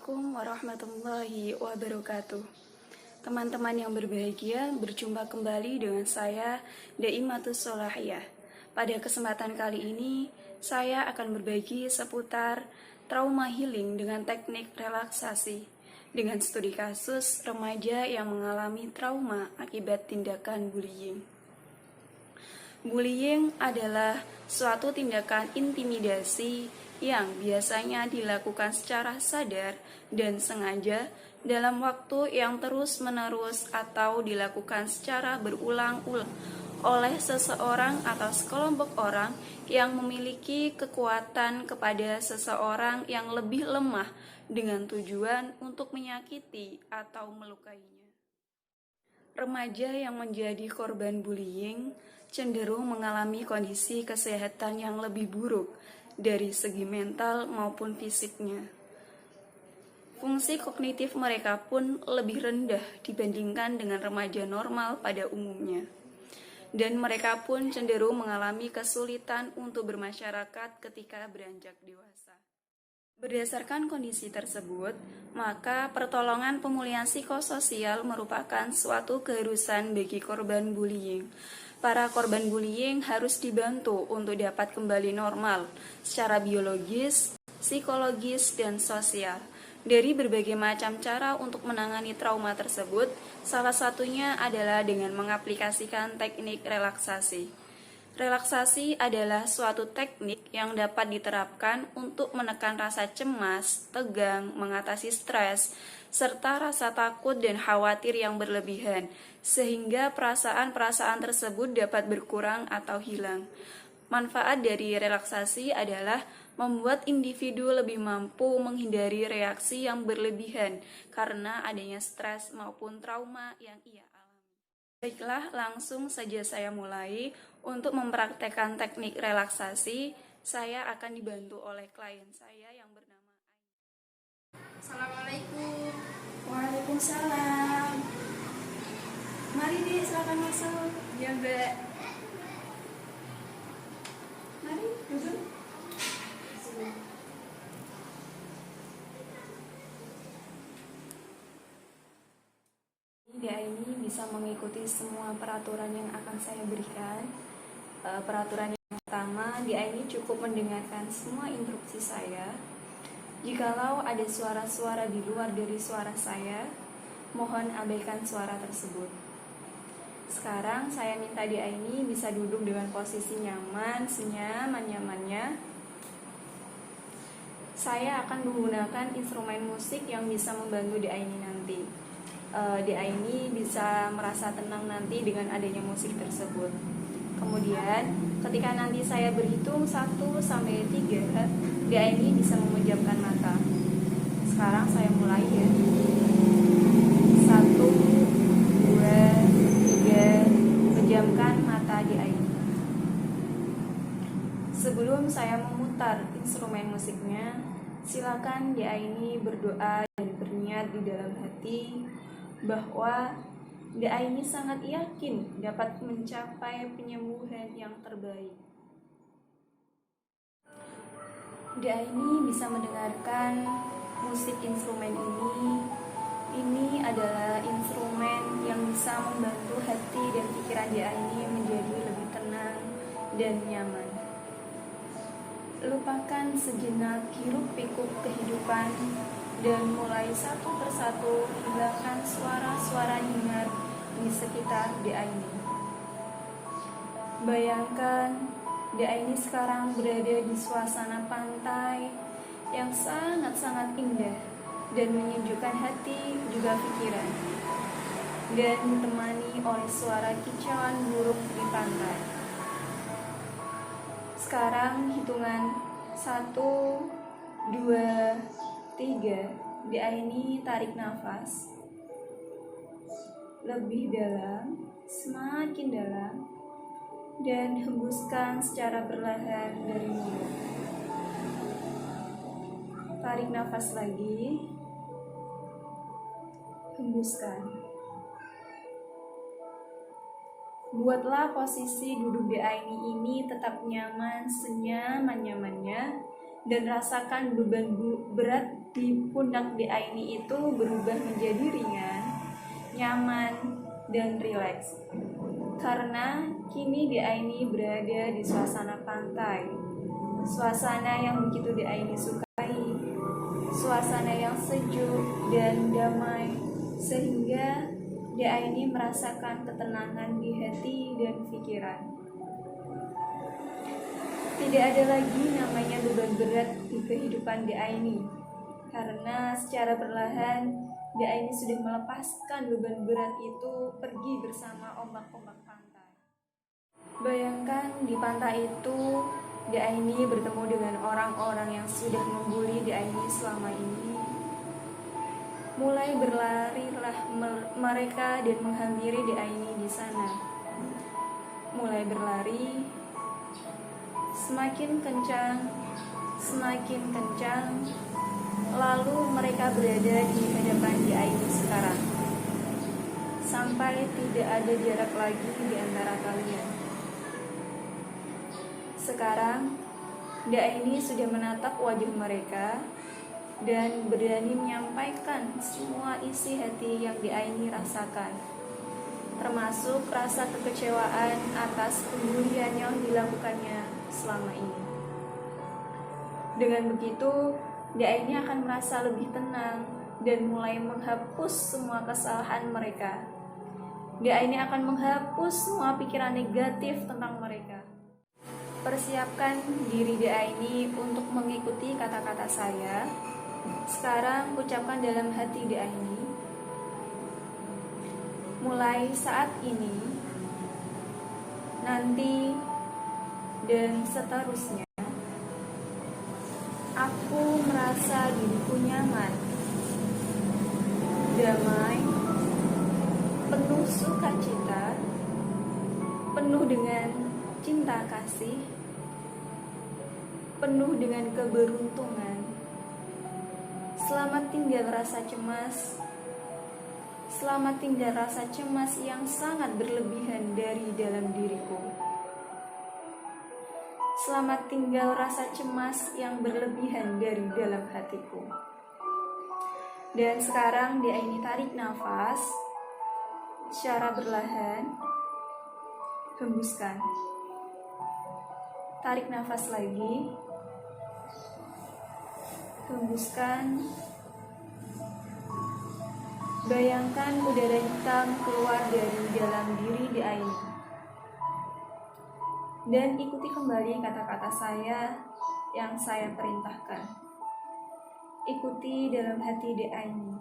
Assalamualaikum warahmatullahi wabarakatuh. Teman-teman yang berbahagia, berjumpa kembali dengan saya, Daimatus Solahiyah. Pada kesempatan kali ini, saya akan berbagi seputar trauma healing dengan teknik relaksasi, dengan studi kasus remaja yang mengalami trauma akibat tindakan bullying. Bullying adalah suatu tindakan intimidasi yang biasanya dilakukan secara sadar dan sengaja dalam waktu yang terus-menerus atau dilakukan secara berulang-ulang oleh seseorang atau sekelompok orang yang memiliki kekuatan kepada seseorang yang lebih lemah dengan tujuan untuk menyakiti atau melukainya. Remaja yang menjadi korban bullying cenderung mengalami kondisi kesehatan yang lebih buruk dari segi mental maupun fisiknya. Fungsi kognitif mereka pun lebih rendah dibandingkan dengan remaja normal pada umumnya. Dan mereka pun cenderung mengalami kesulitan untuk bermasyarakat ketika beranjak dewasa. Berdasarkan kondisi tersebut, maka pertolongan pemulihan psikososial merupakan suatu keharusan bagi korban bullying. Para korban bullying harus dibantu untuk dapat kembali normal secara biologis, psikologis, dan sosial. Dari berbagai macam cara untuk menangani trauma tersebut, salah satunya adalah dengan mengaplikasikan teknik relaksasi. Relaksasi adalah suatu teknik yang dapat diterapkan untuk menekan rasa cemas, tegang, mengatasi stres, serta rasa takut dan khawatir yang berlebihan, sehingga perasaan-perasaan tersebut dapat berkurang atau hilang. Manfaat dari relaksasi adalah membuat individu lebih mampu menghindari reaksi yang berlebihan karena adanya stres maupun trauma yang ia alami. Baiklah, langsung saja saya mulai. Untuk mempraktekkan teknik relaksasi, saya akan dibantu oleh klien saya yang bernama Aini. Assalamualaikum. Waalaikumsalam. Mari Dek, silakan masuk. Ya Mbak. Mari, duduk. Dia ini bisa mengikuti semua peraturan yang akan saya berikan. Peraturan yang pertama, dia ini cukup mendengarkan semua instruksi saya. Jikalau ada suara-suara di luar dari suara saya, mohon abaikan suara tersebut. Sekarang saya minta dia ini bisa duduk dengan posisi nyaman, senyaman-nyamannya. Saya akan menggunakan instrumen musik yang bisa membantu dia ini nanti. Dia ini bisa merasa tenang nanti dengan adanya musik tersebut. Kemudian ketika nanti saya berhitung 1 sampai 3, dia ini bisa memejamkan mata. Sekarang saya mulai ya. 1, 2, 3, pejamkan mata dia ini. Sebelum saya memutar instrumen musiknya, silakan dia ini berdoa dan berniat di dalam hati bahwa dia ini sangat yakin dapat mencapai penyembuhan yang terbaik. Dia ini bisa mendengarkan musik instrumen ini. Ini adalah instrumen yang bisa membantu hati dan pikiran dia ini menjadi lebih tenang dan nyaman. Lupakan sejenak hiruk-pikuk kehidupan dan mulai satu persatu hilangkan suara-suara hingar di sekitar dia ini. Bayangkan dia ini sekarang berada di suasana pantai yang sangat-sangat indah dan menyejukkan hati juga pikiran, dan ditemani oleh suara kicauan burung di pantai. Sekarang hitungan 1, 2, 3, dia ini tarik nafas lebih dalam, semakin dalam, dan hembuskan secara perlahan dari mulut. Tarik nafas lagi, hembuskan. Buatlah posisi duduk di ini tetap nyaman, senyaman-nyamannya, dan rasakan beban berat di pundak di Aini itu berubah menjadi ringan, nyaman, dan rileks. Karena kini di Aini berada di suasana pantai, suasana yang begitu di Aini sukai, suasana yang sejuk dan damai, sehingga di Aini merasakan ketenangan di hati dan pikiran. Tidak ada lagi namanya beban berat di kehidupan di Aini, karena secara perlahan di Aini sudah melepaskan beban berat itu pergi bersama ombak-ombak pantai. Bayangkan di pantai itu di Aini bertemu dengan orang-orang yang sudah membuli di Aini selama ini. Mulai berlarilah mereka dan menghampiri di Aini di sana. Mulai berlari, semakin kencang, lalu mereka berada di hadapan di Aini sekarang. Sampai tidak ada jarak lagi di antara kalian. Sekarang, di Aini sudah menatap wajah mereka dan berani menyampaikan semua isi hati yang di Aini rasakan, termasuk rasa kekecewaan atas pembulian yang dilakukannya selama ini. Dengan begitu, di Aini akan merasa lebih tenang dan mulai menghapus semua kesalahan mereka. Di Aini akan menghapus semua pikiran negatif tentang mereka. Persiapkan diri di Aini untuk mengikuti kata-kata saya. Sekarang ucapkan dalam hati di Aini. Mulai saat ini, nanti, dan seterusnya, aku merasa diriku nyaman, damai, penuh sukacita, penuh dengan cinta kasih, penuh dengan keberuntungan. Selamat tinggal rasa cemas. Selamat tinggal rasa cemas yang sangat berlebihan dari dalam diriku. Selamat tinggal rasa cemas yang berlebihan dari dalam hatiku. Dan sekarang di Aini tarik nafas secara berlahan. Hembuskan. Tarik nafas lagi. Hembuskan. Bayangkan udara hitam keluar dari dalam diri di Aini. Dan ikuti kembali kata-kata saya yang saya perintahkan. Ikuti dalam hati di Aini.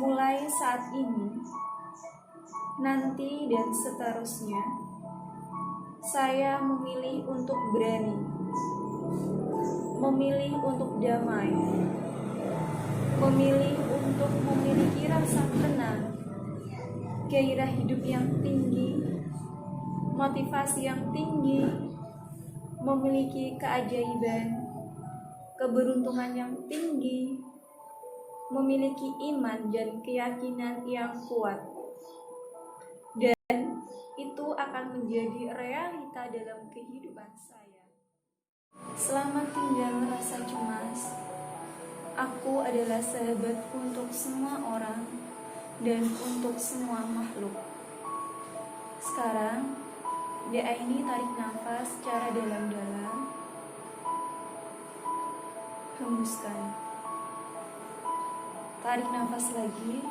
Mulai saat ini, nanti dan seterusnya, saya memilih untuk berani, memilih untuk damai, memilih untuk memiliki rasa tenang, gairah hidup yang tinggi, motivasi yang tinggi, memiliki keajaiban, keberuntungan yang tinggi, memiliki iman dan keyakinan yang kuat. Dan itu akan menjadi realita dalam kehidupan saya. Selamat tinggal rasa cemas. Aku adalah sahabat untuk semua orang dan untuk semua makhluk. Sekarang, di Aini tarik nafas secara dalam-dalam. Hembuskan. Tarik nafas lagi.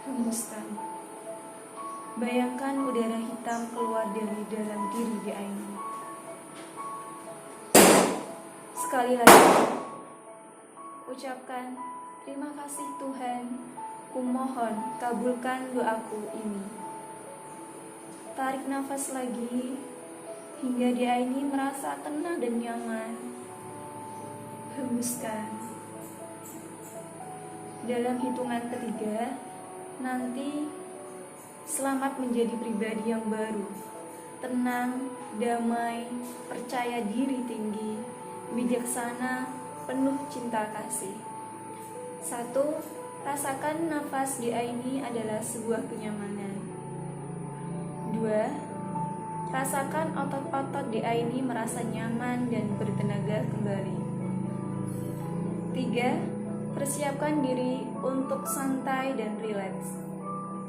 Hembuskan. Bayangkan udara hitam keluar dari dalam diri di Aini. Sekali lagi, ucapkan terima kasih Tuhan, kumohon kabulkan doaku ini. Tarik nafas lagi, hingga di Aini merasa tenang dan nyaman. Hembuskan. Dalam hitungan ketiga, nanti selamat menjadi pribadi yang baru, tenang, damai, percaya diri tinggi, bijaksana, penuh cinta kasih. 1. Rasakan nafas di Aini adalah sebuah kenyamanan. 2. Rasakan otot-otot di ini merasa nyaman dan bertenaga kembali. 3. Persiapkan diri untuk santai dan rileks.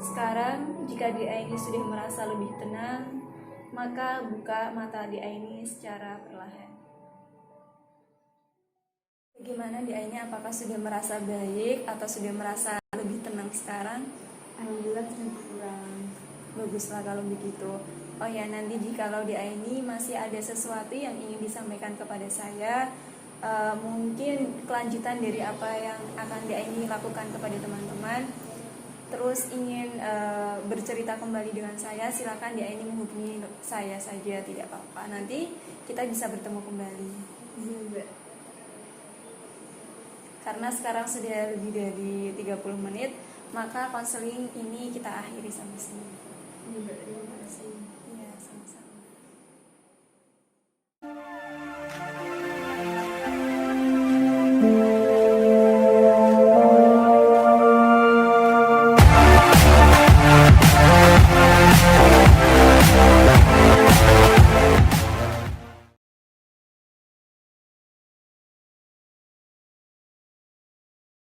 Sekarang, jika di ini sudah merasa lebih tenang, maka buka mata di ini secara perlahan. Bagaimana di ini? Apakah sudah merasa baik atau sudah merasa lebih tenang sekarang? Alhamdulillah sudah kurang. Baguslah kalau begitu. Oh ya, nanti jikalau di ini masih ada sesuatu yang ingin disampaikan kepada saya, mungkin kelanjutan dari apa yang akan di ini lakukan kepada teman-teman, terus ingin bercerita kembali dengan saya, silakan di ini menghubungi saya saja, tidak apa-apa. Nanti kita bisa bertemu kembali. Karena sekarang sudah lebih dari 30 menit, maka konseling ini kita akhiri sampai sini. Terima kasih. Iya, sama-sama.